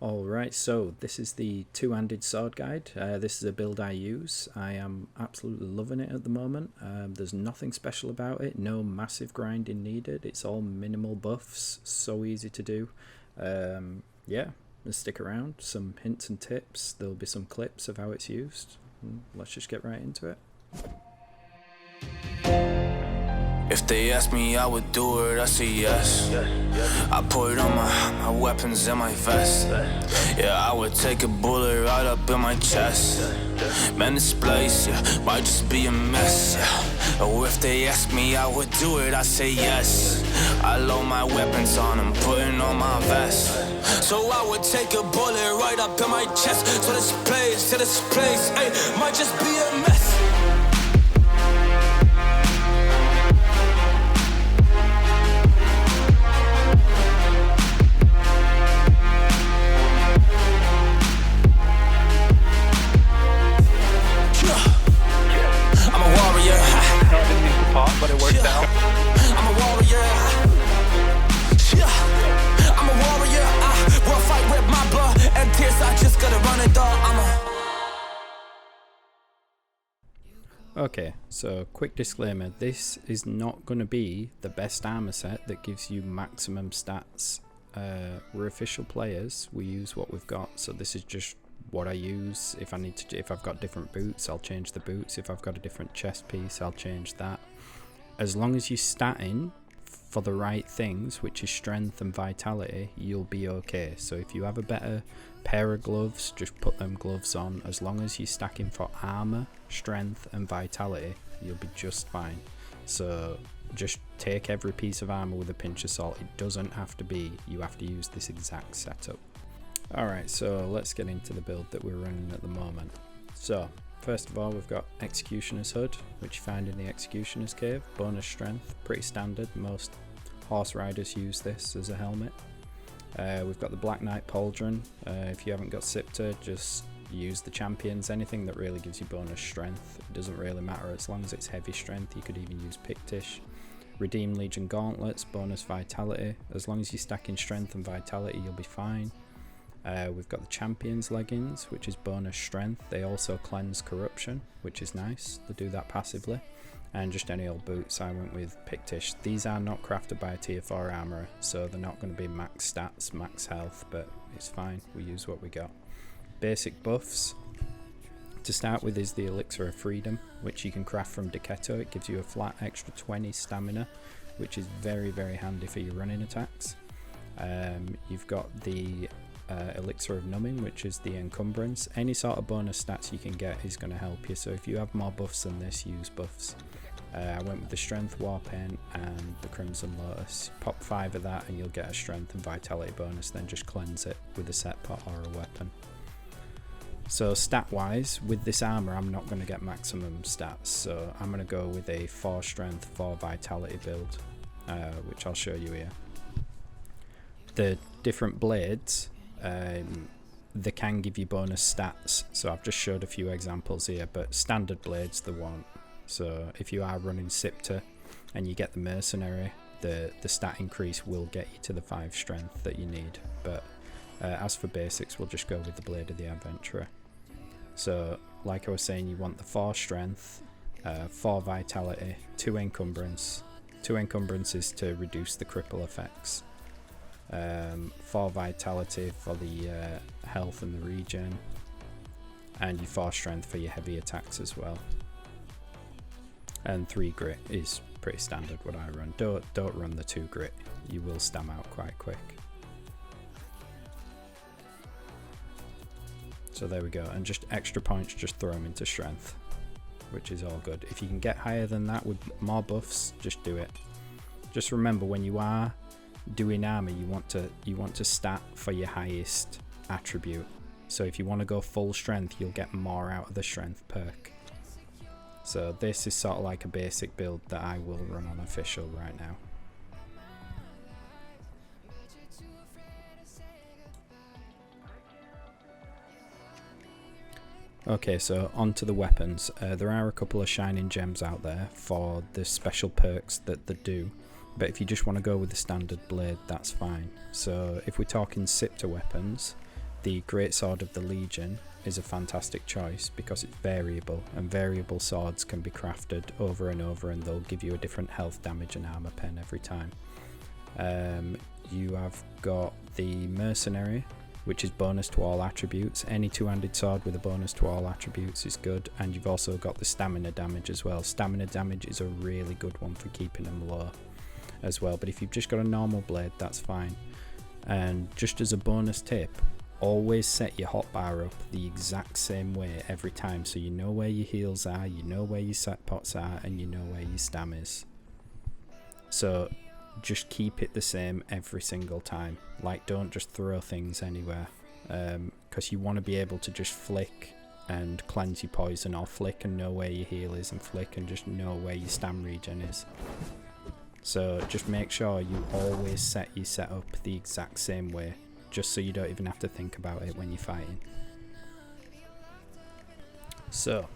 Alright, so this is the two-handed sword guide. This is a build I use. I am absolutely loving it at the moment. There's nothing special about it, no massive grinding needed. It's all minimal buffs, so easy to do. Yeah, let's stick around. Some hints and tips. There'll be some clips of how it's used. Let's just get right into it. If they ask me, I would do it, I say yes. I put on my weapons in my vest. Yeah, I would take a bullet right up in my chest. Man, this place, might just be a mess. Or if they ask me, I would do it, I say yes. I load my weapons on, I'm putting on my vest. So I would take a bullet right up in my chest. So this place, ay, might just be a mess. But it worked out. I'm a warrior. I'm a warrior. I will fight with my blood and tears. I just gotta run it though. Okay, so quick disclaimer, this is not going to be the best armor set that gives you maximum stats. We're official players, we use what we've got, so this is just what I use. If I've got different boots, I'll change the boots. If I've got a different chest piece, I'll change that. As long as you stat in for the right things, which is strength and vitality, you'll be okay. So if you have a better pair of gloves, just put them gloves on. As long as you're stacking for armor, strength and vitality, you'll be just fine. So just take every piece of armor with a pinch of salt. It doesn't have to be, you have to use this exact setup. Alright, so let's get into the build that we're running at the moment. So first of all, we've got Executioner's Hood, which you find in the Executioner's Cave. Bonus strength, pretty standard. Most horse riders use this as a helmet. We've got the Black Knight Pauldron. If you haven't got Scepter, just use the champions. Anything that really gives you bonus strength. It doesn't really matter as long as it's heavy strength. You could even use Pictish. Redeem Legion Gauntlets, bonus vitality. As long as you're stacking strength and vitality, you'll be fine. We've got the Champions Leggings, which is bonus strength. They also cleanse corruption, which is nice. They do that passively. And just any old boots. I went with Pictish. These are not crafted by a tier 4 armourer, so they're not going to be max stats, max health, but it's fine. We use what we got. Basic buffs. To start with is the Elixir of Freedom, which you can craft from Decetto. It gives you a flat extra 20 stamina, which is very, very handy for your running attacks. You've got the Elixir of Numbing, which is the Encumbrance. Any sort of bonus stats you can get is going to help you, so if you have more buffs than this, use buffs. I went with the Strength War Pen and the Crimson Lotus. Pop 5 of that and you'll get a strength and vitality bonus, then just cleanse it with a set pot or a weapon. So stat wise, with this armor I'm not going to get maximum stats, so I'm going to go with a 4 strength 4 vitality build, which I'll show you here. The different blades, they can give you bonus stats, so I've just showed a few examples here, but standard blades they won't. So if you are running Scepter and you get the Mercenary, the stat increase will get you to the 5 strength that you need, but as for basics, we'll just go with the Blade of the Adventurer. So like I was saying, you want the 4 strength, 4 vitality, 2 encumbrance. 2 encumbrances to reduce the cripple effects. 4 vitality for the health and the regen, and your 4 strength for your heavy attacks as well. And 3 grit is pretty standard what I run. Don't run the 2 grit, you will stam out quite quick. So there we go, and just extra points, just throw them into strength, which is all good. If you can get higher than that with more buffs, just do it. Just remember, when you are doing armor, you want to stat for your highest attribute. So if you want to go full strength, you'll get more out of the strength perk. So this is sort of like a basic build that I will run on official right now. Okay, so onto the weapons. There are a couple of shining gems out there for the special perks that they do, but if you just want to go with the standard blade, that's fine. So if we're talking Scepter weapons, the Greatsword of the Legion is a fantastic choice because it's variable, and variable swords can be crafted over and over, and they'll give you a different health, damage and armor pen every time. You have got the Mercenary, which is bonus to all attributes. Any two-handed sword with a bonus to all attributes is good, and you've also got the stamina damage as well. Stamina damage is a really good one for keeping them low as well, but if you've just got a normal blade, that's fine. And just as a bonus tip, always set your hotbar up the exact same way every time, so you know where your heals are, you know where your set pots are, and you know where your stam is. So just keep it the same every single time. Like, don't just throw things anywhere, because you want to be able to just flick and cleanse your poison, or flick and know where your heal is, and flick and just know where your stam regen is. So just make sure you always set your setup the exact same way, just so you don't even have to think about it when you're fighting. So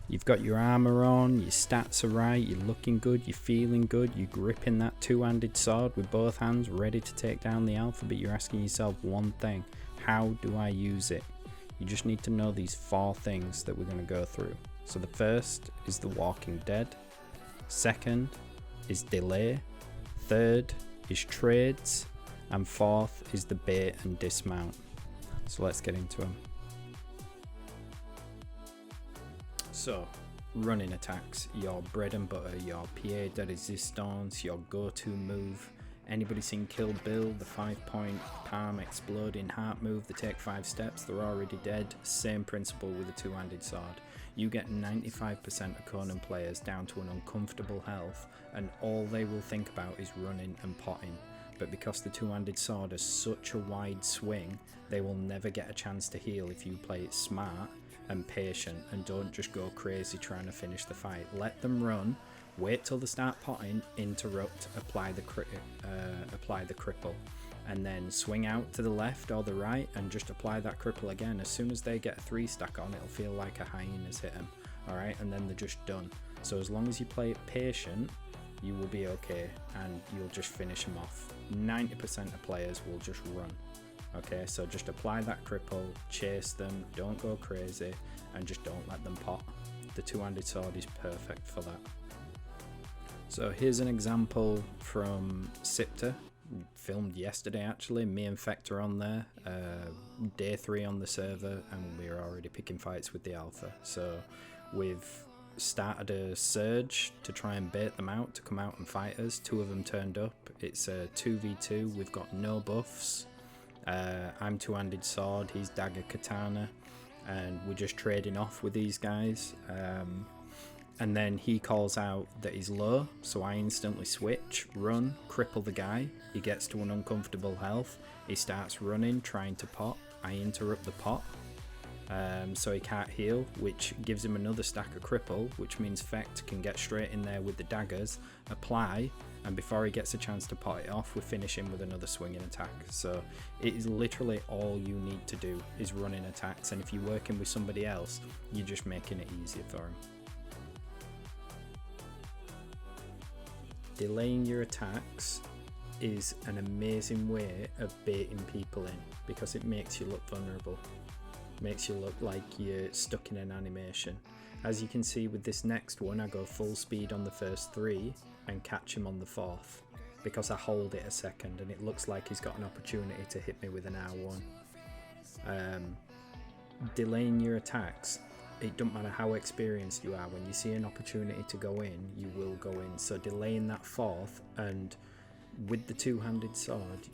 you've got your armor on, your stats are right, you're looking good, you're feeling good, you're gripping that two-handed sword with both hands ready to take down the alpha, but you're asking yourself one thing: how do I use it? You just need to know these 4 things that we're going to go through. So the first is the Walking Dead, second is delay, third is trades, and fourth is the bait and dismount. So let's get into them. So running attacks, your bread and butter, your pied de resistance, your go-to move. Anybody seen Kill Bill, the 5-point palm exploding heart move? They take 5 steps, they're already dead. Same principle with a two-handed sword. You get 95% of Conan players down to an uncomfortable health, and all they will think about is running and potting. But because the two-handed sword has such a wide swing, they will never get a chance to heal if you play it smart and patient, and don't just go crazy trying to finish the fight. Let them run, wait till they start potting, interrupt, apply the cripple, and then swing out to the left or the right and just apply that cripple again. As soon as they get a 3 stack on, it'll feel like a hyena's hit them. Alright, and then they're just done. So as long as you play it patient, you will be okay, and you'll just finish them off. 90% of players will just run. Okay, so just apply that cripple, chase them, don't go crazy, and just don't let them pot. The two-handed sword is perfect for that. So here's an example from Sipter, filmed yesterday actually. Me and Fect are on there, day 3 on the server, and we're already picking fights with the alpha. So we've started a surge to try and bait them out to come out and fight us. 2 of them turned up. It's a 2v2, we've got no buffs. I'm two-handed sword, he's dagger katana, and we're just trading off with these guys. And then he calls out that he's low, so I instantly switch, run, cripple the guy. He gets to an uncomfortable health, he starts running, trying to pot. I interrupt the pot, so he can't heal, which gives him another stack of cripple, which means Fect can get straight in there with the daggers, apply, and before he gets a chance to pot it off, we finish him with another swinging attack. So it is literally all you need to do is running attacks, and if you're working with somebody else, you're just making it easier for him. Delaying your attacks is an amazing way of baiting people in, because it makes you look vulnerable. Makes you look like you're stuck in an animation. As you can see with this next one, I go full speed on the first 3 and catch him on the 4th, because I hold it a second and it looks like he's got an opportunity to hit me with an R1. Delaying your attacks, it doesn't matter how experienced you are, when you see an opportunity to go in, you will go in. So delaying that 4th, and with the two-handed sword,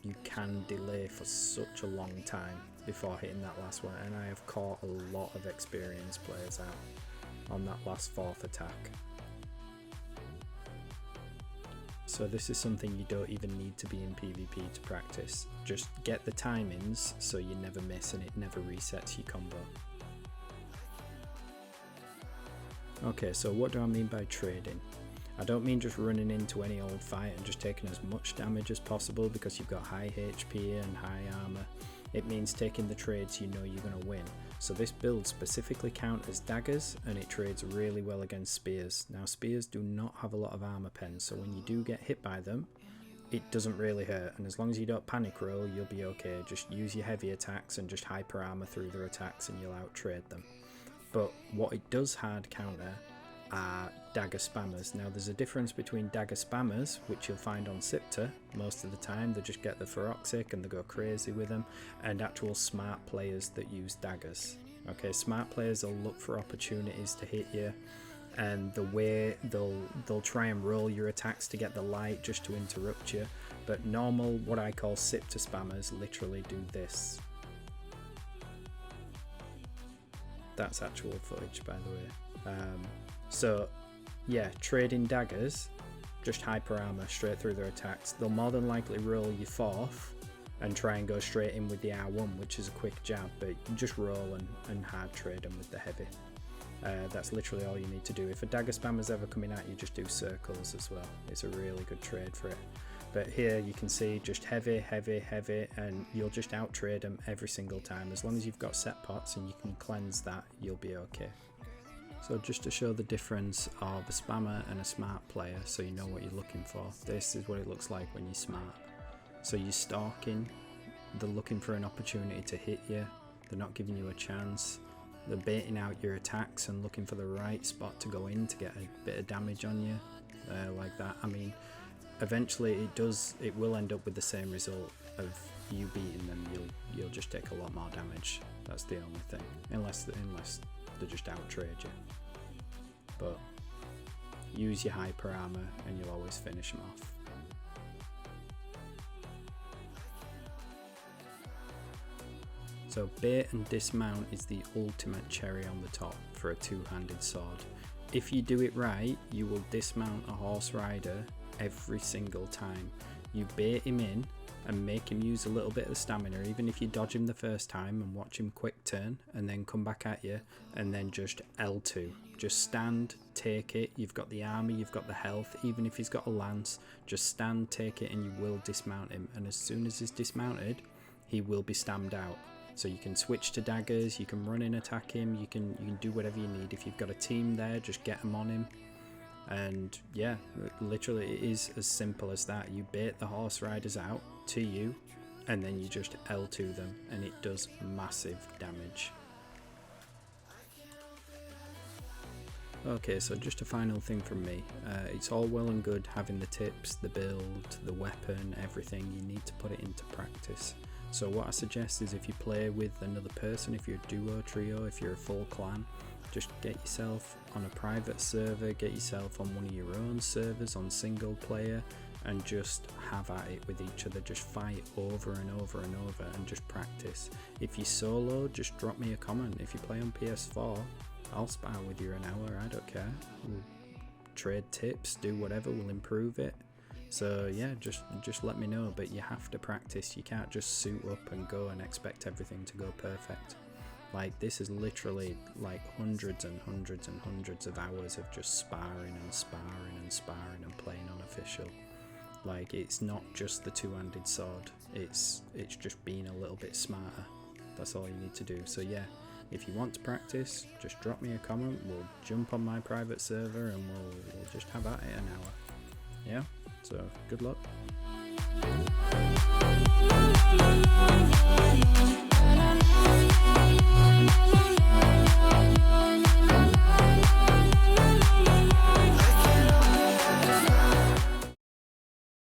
you can delay for such a long time before hitting that last one, and I have caught a lot of experienced players out on that last 4th attack. So this is something you don't even need to be in PvP to practice. Just get the timings so you never miss and it never resets your combo. Okay, so what do I mean by trading? I don't mean just running into any old fight and just taking as much damage as possible because you've got high HP and high armor. It means taking the trades you know you're going to win. So this build specifically counters daggers, and it trades really well against spears. Now spears do not have a lot of armor pens, so when you do get hit by them, it doesn't really hurt, and as long as you don't panic roll, you'll be okay. Just use your heavy attacks and just hyper armor through their attacks and you'll out trade them. But what it does hard counter are dagger spammers. Now there's a difference between dagger spammers, which you'll find on Sipter most of the time, they just get the Feroxic and they go crazy with them, and actual smart players that use daggers. Okay, smart players will look for opportunities to hit you, and the way they'll try and roll your attacks to get the light just to interrupt you. But normal, what I call Sipter spammers, literally do this. That's actual footage, by the way. So yeah, trading daggers, just hyper armor straight through their attacks. They'll more than likely roll your 4th and try and go straight in with the R1, which is a quick jab, but you just roll and hard trade them with the heavy. That's literally all you need to do. If a dagger spammer's ever coming at you, just do circles as well. It's a really good trade for it. But here you can see just heavy, heavy, heavy, and you'll just out trade them every single time. As long as you've got set pots and you can cleanse that, you'll be okay. So just to show the difference of a spammer and a smart player, so you know what you're looking for, this is what it looks like when you're smart. So you're stalking, they're looking for an opportunity to hit you, they're not giving you a chance, they're baiting out your attacks and looking for the right spot to go in to get a bit of damage on you, like that. I mean, eventually it will end up with the same result of you beating them. You'll just take a lot more damage. That's the only thing, unless they just out trade you. But use your hyper armor and you'll always finish them off. So bait and dismount is the ultimate cherry on the top for a two-handed sword. If you do it right, you will dismount a horse rider every single time. You bait him in and make him use a little bit of stamina, even if you dodge him the first time and watch him quick turn and then come back at you, and then just L2. Just stand, take it, you've got the armor, you've got the health, even if he's got a lance, just stand, take it, and you will dismount him. And as soon as he's dismounted, he will be stammed out. So you can switch to daggers, you can run in, attack him, you can do whatever you need. If you've got a team there, just get them on him. And yeah, literally it is as simple as that. You bait the horse riders out to you and then you just L2 them and it does massive damage. Okay, so just a final thing from me. It's all well and good having the tips, the build, the weapon, everything. You need to put it into practice. So what I suggest is if you play with another person, if you're a duo, trio, if you're a full clan, just get yourself on a private server, get yourself on one of your own servers on single player, and just have at it with each other. Just fight over and over and over and just practice. If you're solo, just drop me a comment. If you play on PS4, I'll spar with you an hour, I don't care. We'll trade tips, do whatever, we'll improve it. So yeah, just let me know, but you have to practice. You can't just suit up and go and expect everything to go perfect. Like, this is literally like hundreds and hundreds and hundreds of hours of just sparring and sparring and sparring and playing unofficial. Like, it's not just the two-handed sword, it's just being a little bit smarter. That's all you need to do. So yeah, if you want to practice, just drop me a comment, we'll jump on my private server and we'll just have at it an hour. Yeah, so good luck.